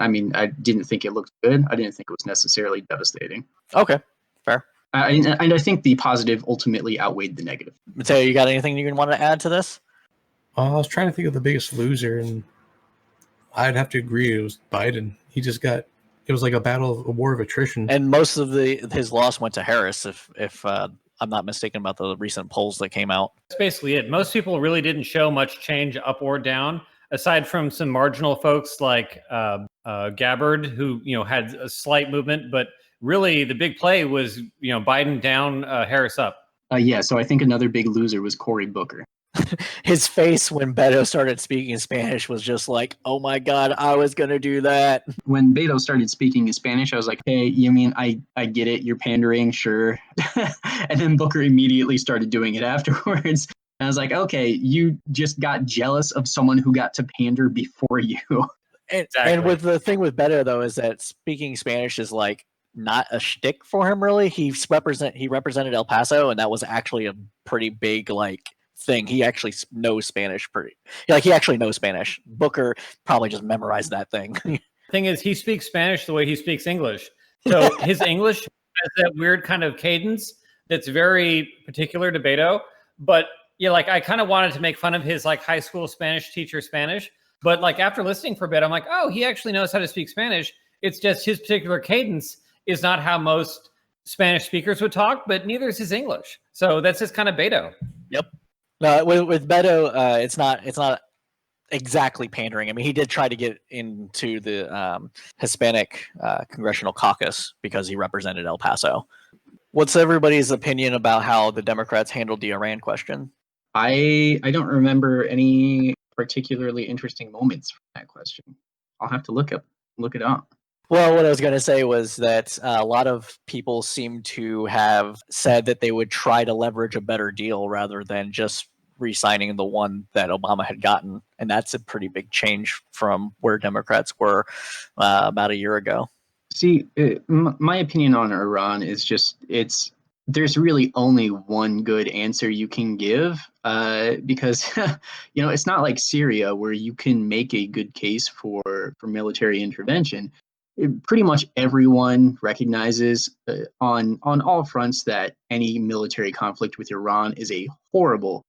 I mean, I didn't think it looked good. I didn't think it was necessarily devastating. Okay, fair. And I think the positive ultimately outweighed the negative. Mateo, you got anything you want to add to this? I was trying to think of the biggest loser, and I'd have to agree it was Biden. It was like a war of attrition. And most of his loss went to Harris, if I'm not mistaken about the recent polls that came out. That's basically it. Most people really didn't show much change up or down. aside from some marginal folks like Gabbard, who had a slight movement, but really the big play was Biden down, Harris up. Yeah, so I think another big loser was Cory Booker. His face when Beto started speaking Spanish was just like, oh my God, I was going to do that. When Beto started speaking in Spanish, I was like, hey, you mean I get it, you're pandering, sure. And then Booker immediately started doing it afterwards. And I was like, okay, you just got jealous of someone who got to pander before you. And with the thing with Beto, though, is that speaking Spanish is like not a shtick for him, really. He represented El Paso, and that was actually a pretty big thing. He actually knows Spanish he actually knows Spanish. Booker probably just memorized that thing. Thing is, he speaks Spanish the way he speaks English. So his English has that weird kind of cadence that's very particular to Beto. But I kind of wanted to make fun of his high school Spanish teacher Spanish. But after listening for a bit, I'm like, oh, he actually knows how to speak Spanish. It's just his particular cadence is not how most Spanish speakers would talk, but neither is his English. So that's just kind of Beto. Yep. No, with Beto, it's not exactly pandering. I mean, he did try to get into the Hispanic congressional caucus because he represented El Paso. What's everybody's opinion about how the Democrats handled the Iran question? I don't remember any particularly interesting moments from that question. I'll have to look it up. Well, what I was going to say was that a lot of people seem to have said that they would try to leverage a better deal rather than just re-signing the one that Obama had gotten. And that's a pretty big change from where Democrats were about a year ago. See, my opinion on Iran is just there's really only one good answer you can give because, it's not like Syria where you can make a good case for military intervention. Pretty much everyone recognizes on all fronts that any military conflict with Iran is a horrible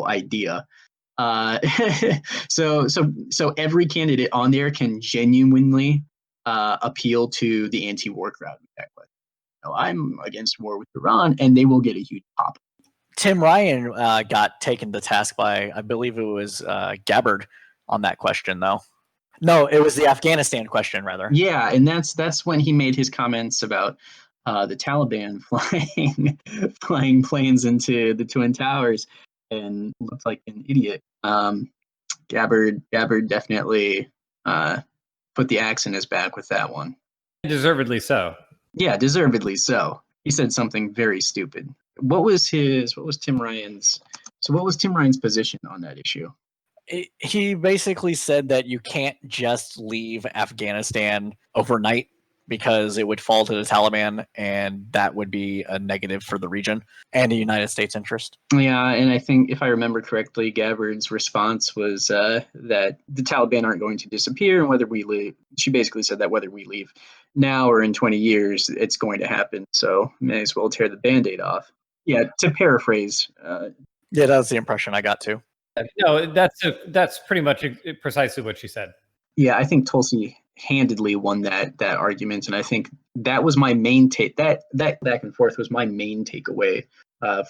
idea. So every candidate on there can genuinely appeal to the anti-war crowd with that question. I'm against war with Iran, and they will get a huge pop. Tim Ryan got taken to task by, I believe it was Gabbard on that question, though. No, it was the Afghanistan question, rather. Yeah, and that's when he made his comments about the Taliban flying planes into the Twin Towers and looked like an idiot. Gabbard definitely put the axe in his back with that one. Deservedly so. Yeah, deservedly so. He said something very stupid. What was Tim Ryan's position on that issue? He basically said that you can't just leave Afghanistan overnight because it would fall to the Taliban, and that would be a negative for the region and the United States interest. Yeah, and I think if I remember correctly, Gabbard's response was that the Taliban aren't going to disappear, and whether we leave, she basically said that whether we leave now or in 20 years, it's going to happen. So may as well tear the Band-Aid off. Yeah, to paraphrase. Yeah, that was the impression I got too. No, that's pretty much precisely what she said. Yeah, I think Tulsi handedly won that argument, and I think that was my main take. That back and forth was my main takeaway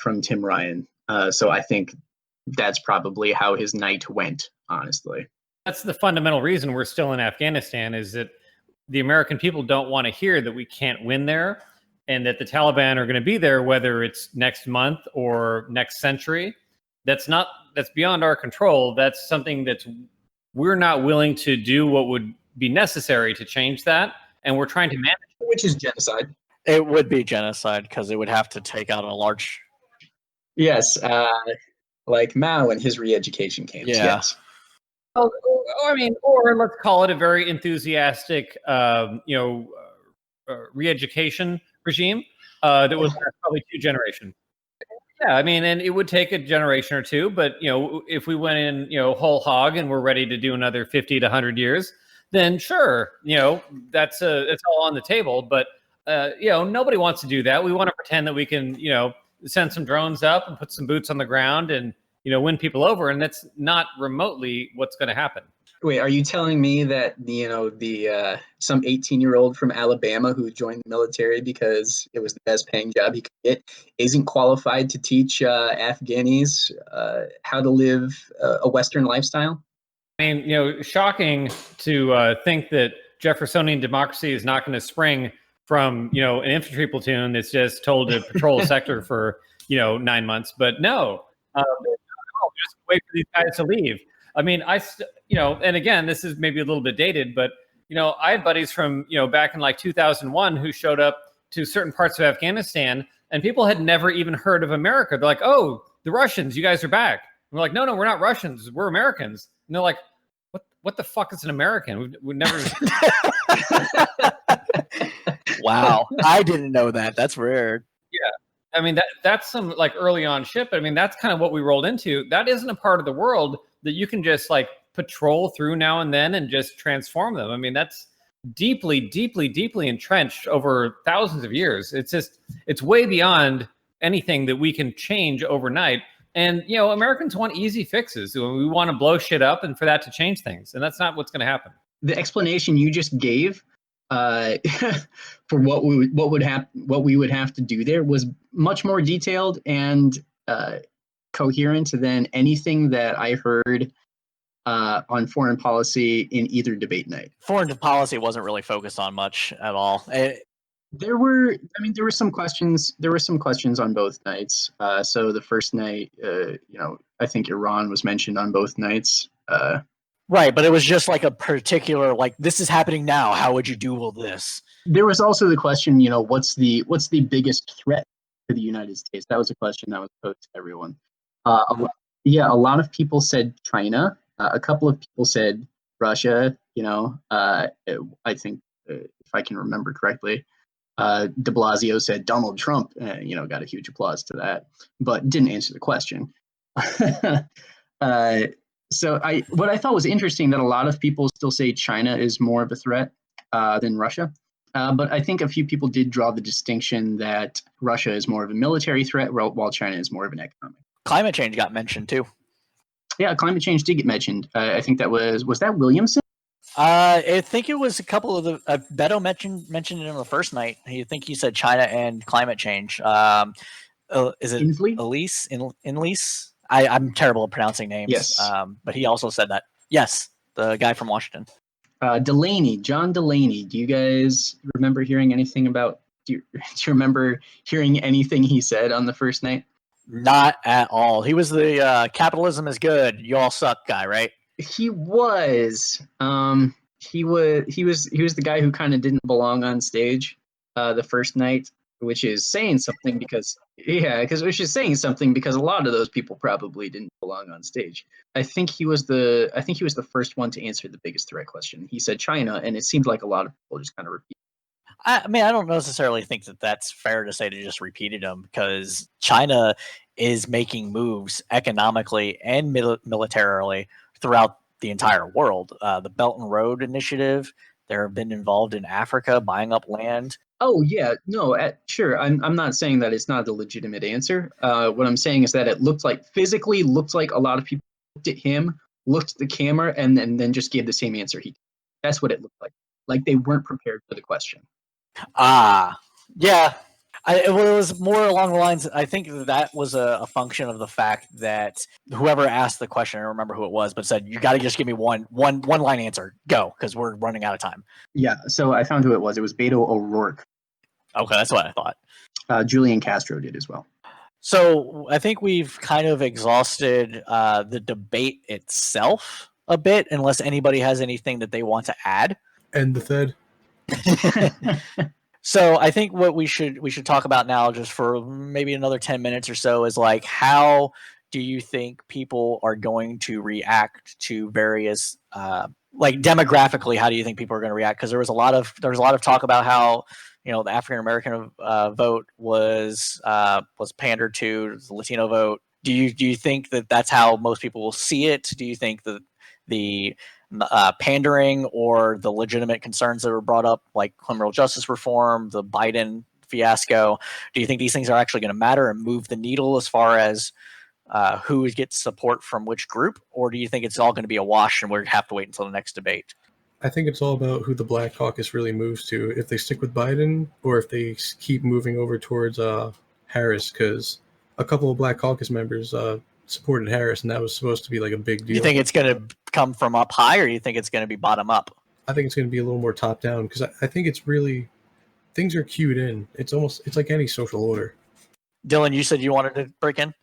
from Tim Ryan. So I think that's probably how his night went. Honestly, that's the fundamental reason we're still in Afghanistan, is that the American people don't want to hear that we can't win there, and that the Taliban are going to be there, whether it's next month or next century. That's beyond our control. That's something we're not willing to do what would be necessary to change that, and we're trying to manage it. Which is genocide. It would be genocide because it would have to take out a large... Yes, like Mao and his re-education camps. Yeah. Yes. Or let's call it a very enthusiastic, re-education regime that would last probably 2 generations. Yeah, I mean, and it would take a generation or two, but if we went in, whole hog and we're ready to do another 50 to 100 years, then sure, it's all on the table. But nobody wants to do that. We want to pretend that we can, send some drones up and put some boots on the ground and win people over, and that's not remotely what's going to happen. Wait, are you telling me that the some 18-year-old from Alabama who joined the military because it was the best paying job he could get isn't qualified to teach Afghanis how to live a Western lifestyle? I mean, shocking to think that Jeffersonian democracy is not going to spring from, an infantry platoon that's just told to patrol a sector for, 9 months. But no, just wait for these guys to leave. I mean, and again, this is maybe a little bit dated, but, I had buddies from, back in like 2001 who showed up to certain parts of Afghanistan, and people had never even heard of America. They're like, oh, the Russians, you guys are back. And we're like, no, we're not Russians. We're Americans. And they're like, what the fuck is an American? We've never. Wow. I didn't know that. That's rare. Yeah. I mean, that's some like early on shit, but I mean, that's kind of what we rolled into. That isn't a part of the world that you can just like patrol through now and then and just transform them. I mean, that's deeply, deeply, deeply entrenched over thousands of years. It's way beyond anything that we can change overnight. And, Americans want easy fixes. We want to blow shit up and for that to change things. And that's not what's going to happen. The explanation you just gave for what we would have to do there was much more detailed and coherent than anything that I heard on foreign policy in either debate night. Foreign policy wasn't really focused on much at all. There were some questions. There were some questions on both nights. So the first night, I think Iran was mentioned on both nights. Right, but it was just like a particular, like, this is happening now. How would you do all this? There was also the question, what's the biggest threat to the United States? That was a question that was posed to everyone. A lot of people said China. A couple of people said Russia. I think if I can remember correctly. De Blasio said Donald Trump, got a huge applause to that, but didn't answer the question. So what I thought was interesting that a lot of people still say China is more of a threat than Russia. But I think a few people did draw the distinction that Russia is more of a military threat while China is more of an economic. Climate change got mentioned too. Yeah, climate change did get mentioned. I think that was that Williamson? I think it was a couple of the Beto mentioned it on the first night. I think he said China and climate change. Is it Inslee? Inlease? I'm terrible at pronouncing names. Yes. But he also said that. Yes, the guy from Washington. John Delaney. Do you guys remember hearing anything about? Do you remember hearing anything he said on the first night? Not at all. He was the capitalism is good, you all suck guy, right? He was. He was the guy who kind of didn't belong on stage the first night, which is saying something because a lot of those people probably didn't belong on stage. I think he was the first one to answer the biggest threat question. He said China, and it seemed like a lot of people just kind of repeated. I mean, I don't necessarily think that that's fair to say to just repeated them, because China is making moves economically and militarily throughout the entire world. The Belt and Road Initiative, they've been involved in Africa, buying up land. Oh yeah, no, sure. I'm not saying that it's not the legitimate answer. What I'm saying is that it physically looked like a lot of people looked at him, looked at the camera, and then just gave the same answer he did. That's what it looked like they weren't prepared for the question. Yeah. It was more along the lines, I think that was a function of the fact that whoever asked the question, I don't remember who it was, but said, you got to just give me one line answer. Go, because we're running out of time. Yeah, so I found who it was. It was Beto O'Rourke. Okay, that's what I thought. Julian Castro did as well. So I think we've kind of exhausted the debate itself a bit, unless anybody has anything that they want to add. And the Fed. So I think what we should talk about now, just for maybe another 10 minutes or so, is like, how do you think people are going to react to various like demographically? How do you think people are going to react? Because there was a lot of talk about how the African American vote was pandered to, the Latino vote. Do you think that that's how most people will see it? Do you think that the pandering or the legitimate concerns that were brought up, like criminal justice reform, the Biden fiasco, do you think these things are actually going to matter and move the needle as far as who gets support from which group? Or do you think it's all going to be a wash and we're going to have to wait until the next debate? I think it's all about who the Black Caucus really moves to, if they stick with Biden or if they keep moving over towards Harris, because a couple of Black Caucus members supported Harris, and that was supposed to be like a big deal. You think it's going to come from up high, or do you think it's going to be bottom up? I think it's going to be a little more top down because I think it's really things are cued in. It's like any social order. Dylan, you said you wanted to break in.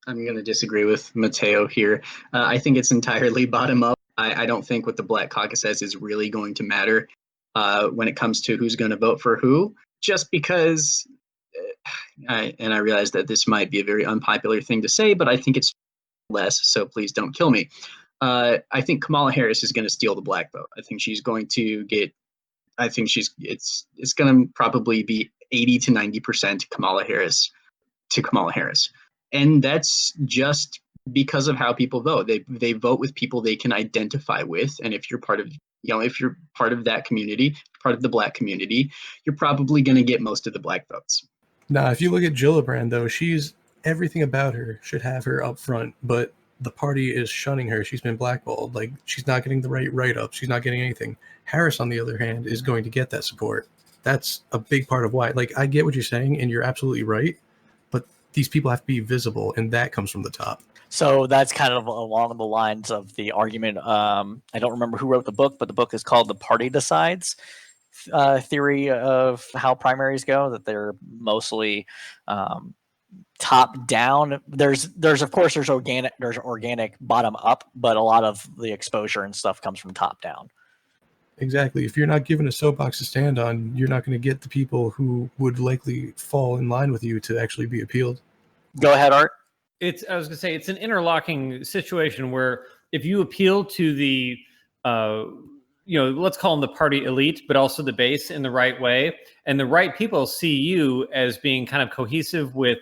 I'm going to disagree with Mateo here. I think it's entirely bottom up. I don't think what the Black Caucus says is really going to matter when it comes to who's going to vote for who, just because, I realize that this might be a very unpopular thing to say, but I think it's less, so please don't kill me. I think Kamala Harris is going to steal the black vote. I think she's going to get, it's going to probably be 80 to 90% Kamala Harris to Kamala Harris. And that's just because of how people vote. They vote with people they can identify with. And if you're part of, if you're part of that community, part of the black community, you're probably going to get most of the black votes. Now, if you look at Gillibrand, though, everything about her should have her up front, but the party is shunning her. She's been blackballed. Like, she's not getting the right write-ups. She's not getting anything. Harris, on the other hand, is going to get that support. That's a big part of why. Like, I get what you're saying, and you're absolutely right. These people have to be visible, and that comes from the top. So that's kind of along the lines of the argument. I don't remember who wrote the book, but the book is called "The Party Decides," theory of how primaries go. That they're mostly top down. There's organic bottom up, but a lot of the exposure and stuff comes from top down. Exactly. If you're not given a soapbox to stand on, you're not going to get the people who would likely fall in line with you to actually be appealed. Go ahead, Art. I was going to say, it's an interlocking situation where if you appeal to the, let's call them the party elite, but also the base in the right way, and the right people see you as being kind of cohesive with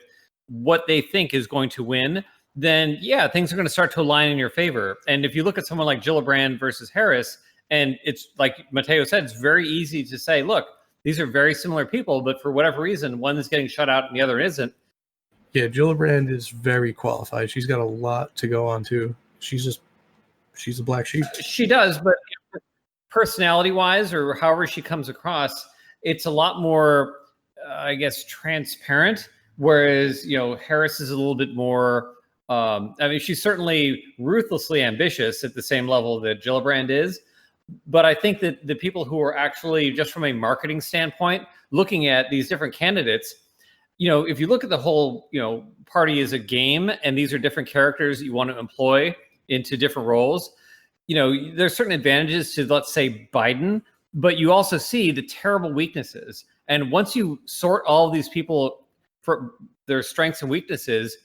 what they think is going to win, then yeah, things are going to start to align in your favor. And if you look at someone like Gillibrand versus Harris, and it's like Mateo said, it's very easy to say, look, these are very similar people, but for whatever reason, one is getting shut out and the other isn't. Yeah, Gillibrand is very qualified. She's got a lot to go on, too. She's a black sheep. She does, but personality-wise, or however she comes across, it's a lot more, I guess, transparent, whereas, Harris is a little bit more, she's certainly ruthlessly ambitious at the same level that Gillibrand is. But I think that the people who are actually, just from a marketing standpoint, looking at these different candidates, if you look at the whole, party as a game, and these are different characters you want to employ into different roles, there's certain advantages to, let's say, Biden, but you also see the terrible weaknesses. And once you sort all of these people for their strengths and weaknesses,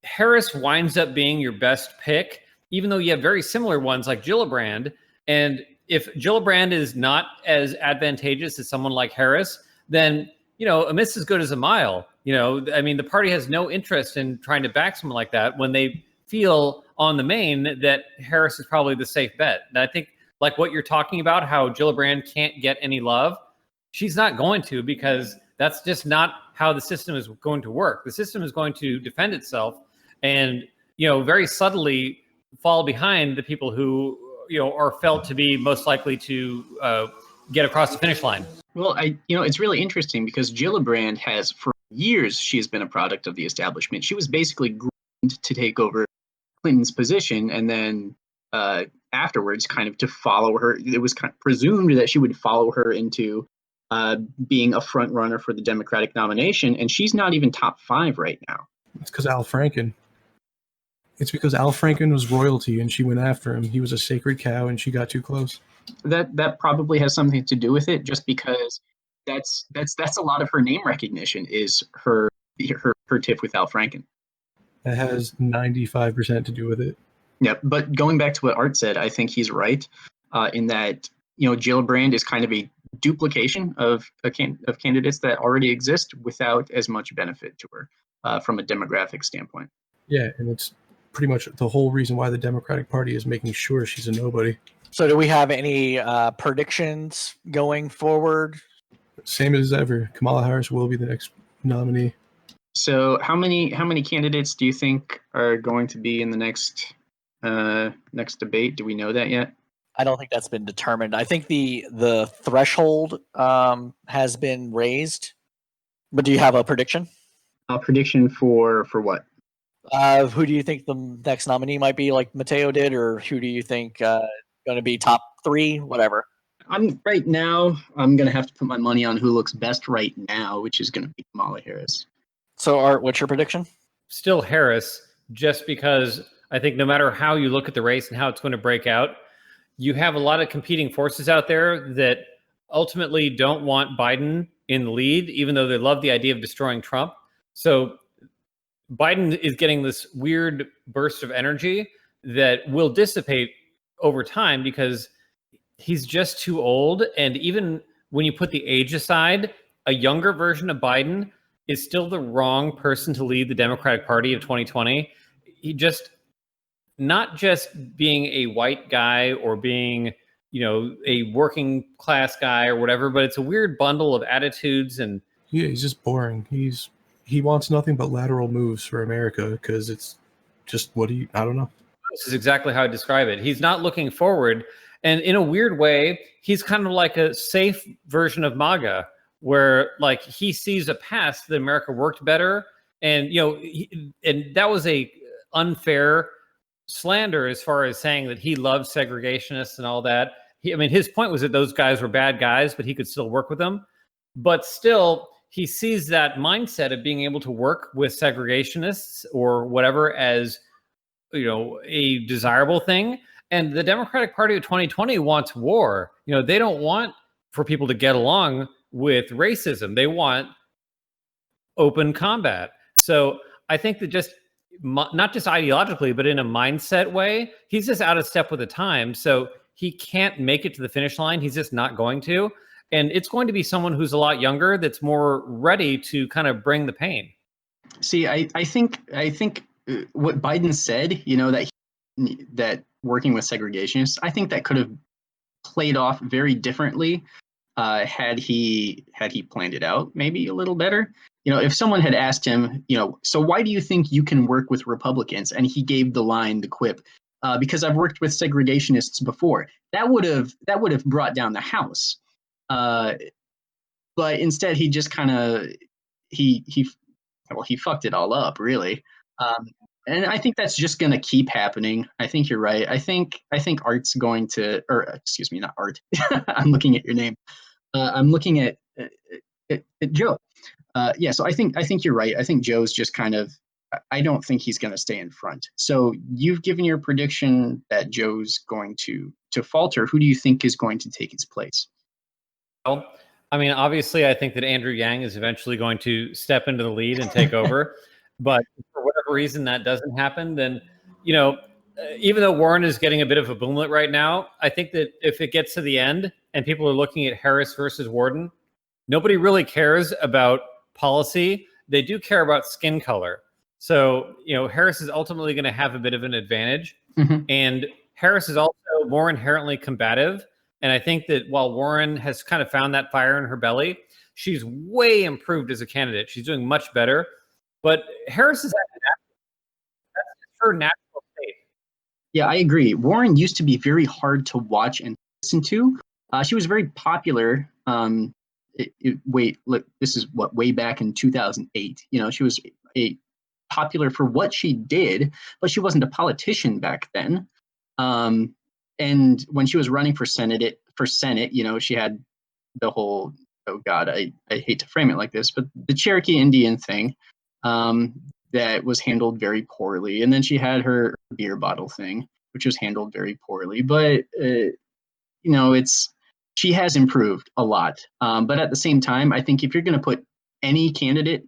Harris winds up being your best pick, even though you have very similar ones like Gillibrand. And if Gillibrand is not as advantageous as someone like Harris, then, a miss as good as a mile. The party has no interest in trying to back someone like that when they feel on the main that Harris is probably the safe bet. And I think, like what you're talking about, how Gillibrand can't get any love, she's not going to, because that's just not how the system is going to work. The system is going to defend itself and, very subtly fall behind the people who are felt to be most likely to get across the finish line. Well, it's really interesting because Gillibrand has, for years, she has been a product of the establishment. She was basically groomed to take over Clinton's position, and then afterwards, kind of to follow her. It was kind of presumed that she would follow her into being a front runner for the Democratic nomination, and she's not even top 5 right now. It's because Al Franken. It's because Al Franken was royalty, and she went after him. He was a sacred cow, and she got too close. That probably has something to do with it, just because that's a lot of her name recognition is her tiff with Al Franken. That has 95% to do with it. Yeah, but going back to what Art said, I think he's right in that Gillibrand is kind of a duplication of candidates that already exist without as much benefit to her from a demographic standpoint. Yeah, and it's pretty much the whole reason why the Democratic Party is making sure she's a nobody. So do we have any predictions going forward? Same as ever. Kamala Harris will be the next nominee. So how many candidates do you think are going to be in the next debate? Do we know that yet? I don't think that's been determined. I think the threshold has been raised. But do you have a prediction? A prediction for what? Who do you think the next nominee might be, like Mateo did, or who do you think going to be top 3, whatever? I'm going to have to put my money on who looks best right now, which is going to be Kamala Harris. So, Art, what's your prediction? Still Harris, just because I think no matter how you look at the race and how it's going to break out, you have a lot of competing forces out there that ultimately don't want Biden in the lead, even though they love the idea of destroying Trump. So Biden is getting this weird burst of energy that will dissipate over time because he's just too old. And even when you put the age aside, a younger version of Biden is still the wrong person to lead the Democratic Party of 2020. He just, not just being a white guy or being, a working class guy or whatever, but it's a weird bundle of attitudes. And yeah, he's just boring. He wants nothing but lateral moves for America because it's just I don't know. This is exactly how I describe it. He's not looking forward. And in a weird way, he's kind of like a safe version of MAGA, where like he sees a past that America worked better. And, and that was a unfair slander as far as saying that he loves segregationists and all that. His point was that those guys were bad guys, but he could still work with them. But still, he sees that mindset of being able to work with segregationists or whatever as, a desirable thing. And the Democratic Party of 2020 wants war. They don't want for people to get along with racism. They want open combat. So I think that just not just ideologically, but in a mindset way, he's just out of step with the time. So he can't make it to the finish line. He's just not going to. And it's going to be someone who's a lot younger that's more ready to kind of bring the pain. See, I think what Biden said, that working with segregationists, I think that could have played off very differently had he planned it out maybe a little better. If someone had asked him, so why do you think you can work with Republicans? And he gave the quip, because I've worked with segregationists before. That would have brought down the House. But instead, he just kind of he fucked it all up, really. And I think that's just going to keep happening. I think you're right. I think Art's going to, or excuse me, not Art. I'm looking at your name. I'm looking at Joe. So I think you're right. I think Joe's just kind of, I don't think he's going to stay in front. So you've given your prediction that Joe's going to falter. Who do you think is going to take his place? Well, obviously, I think that Andrew Yang is eventually going to step into the lead and take over. But for whatever reason that doesn't happen, then, even though Warren is getting a bit of a boomlet right now, I think that if it gets to the end and people are looking at Harris versus Warden, nobody really cares about policy. They do care about skin color. So, Harris is ultimately going to have a bit of an advantage. Mm-hmm. And Harris is also more inherently combative. And I think that while Warren has kind of found that fire in her belly, she's way improved as a candidate. She's doing much better. But Harris is that's her natural state. Yeah, I agree. Warren used to be very hard to watch and listen to. She was very popular. This is way back in 2008. She was popular for what she did, but she wasn't a politician back then. And when she was running for Senate, she had the whole, oh God, I hate to frame it like this, but the Cherokee Indian thing. That was handled very poorly. And then she had her beer bottle thing, which was handled very poorly. But, she has improved a lot. But at the same time, I think if you're going to put any candidate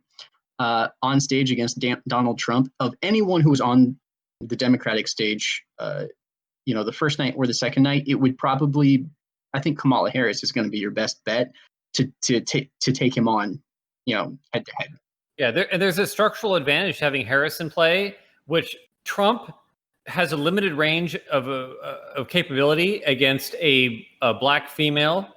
on stage against Donald Trump, of anyone who was on the Democratic stage, the first night or the second night, it would probably, I think Kamala Harris is going to be your best bet to take him on, head to head. Yeah, there's a structural advantage to having Harris in play, which Trump has a limited range of capability against a black female,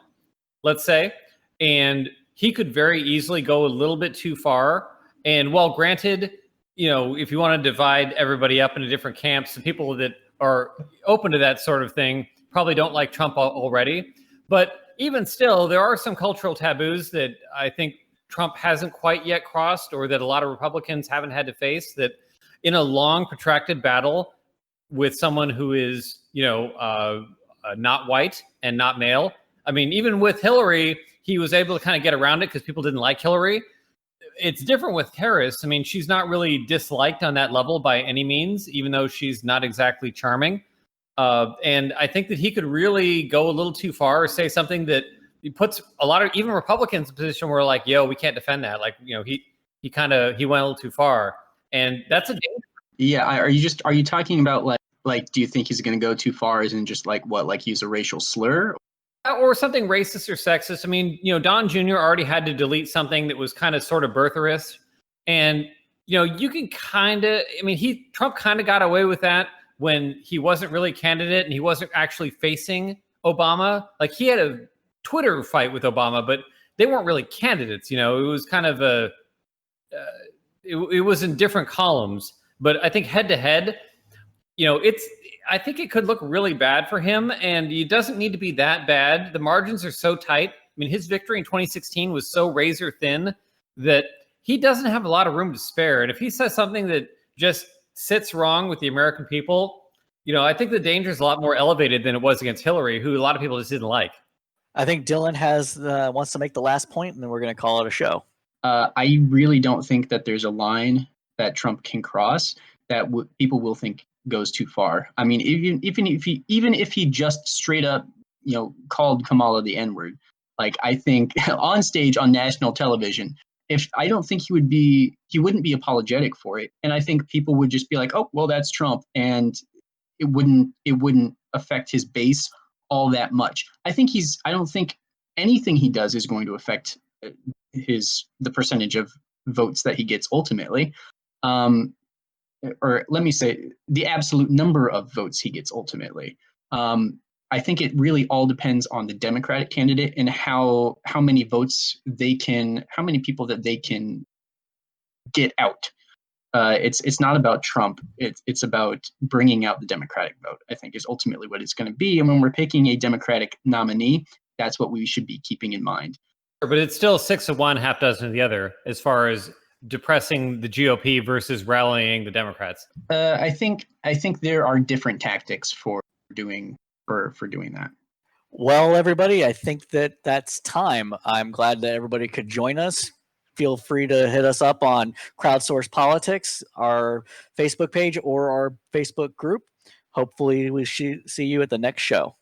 let's say, and he could very easily go a little bit too far. And while granted, if you want to divide everybody up into different camps, the people that are open to that sort of thing probably don't like Trump already. But even still, there are some cultural taboos that I think Trump hasn't quite yet crossed, or that a lot of Republicans haven't had to face, that in a long, protracted battle with someone who is, not white and not male. I mean, even with Hillary, he was able to kind of get around it because people didn't like Hillary. It's different with Harris. I mean, she's not really disliked on that level by any means, even though she's not exactly charming. And I think that he could really go a little too far or say something that he puts a lot of even Republicans in a position where like, yo, we can't defend that. Like, he went a little too far. And that's a danger. Yeah. Are you talking about like, do you think he's going to go too far as in just like use a racial slur? Or something racist or sexist. I mean, Don Jr. already had to delete something that was kind of sort of birtherist. And, you can Trump kind of got away with that when he wasn't really a candidate and he wasn't actually facing Obama. Like he had a Twitter fight with Obama, but they weren't really candidates. It was kind of it was in different columns. But I think head to head, I think it could look really bad for him, and it doesn't need to be that bad. The margins are so tight. I mean, his victory in 2016 was so razor thin that he doesn't have a lot of room to spare. And if he says something that just sits wrong with the American people, I think the danger is a lot more elevated than it was against Hillary, who a lot of people just didn't like. I think Dylan wants to make the last point, and then we're going to call it a show. I really don't think that there's a line that Trump can cross that people will think goes too far. I mean, even if he just straight up, called Kamala the N-word, like I think on stage on national television, I don't think he wouldn't be apologetic for it, and I think people would just be like, oh, well, that's Trump, and it wouldn't affect his base all that much. I don't think anything he does is going to affect the percentage of votes that he gets ultimately. Or let me say the absolute number of votes he gets ultimately. I think it really all depends on the Democratic candidate and how many votes how many people that they can get out. It's not about Trump. It's about bringing out the Democratic vote, I think, is ultimately what it's going to be. And when we're picking a Democratic nominee, that's what we should be keeping in mind. But it's still 6 of one, half dozen of the other, as far as depressing the GOP versus rallying the Democrats. I think there are different tactics for doing that. Well, everybody, I think that's time. I'm glad that everybody could join us. Feel free to hit us up on Crowdsourced Politics, our Facebook page, or our Facebook group. Hopefully we see you at the next show.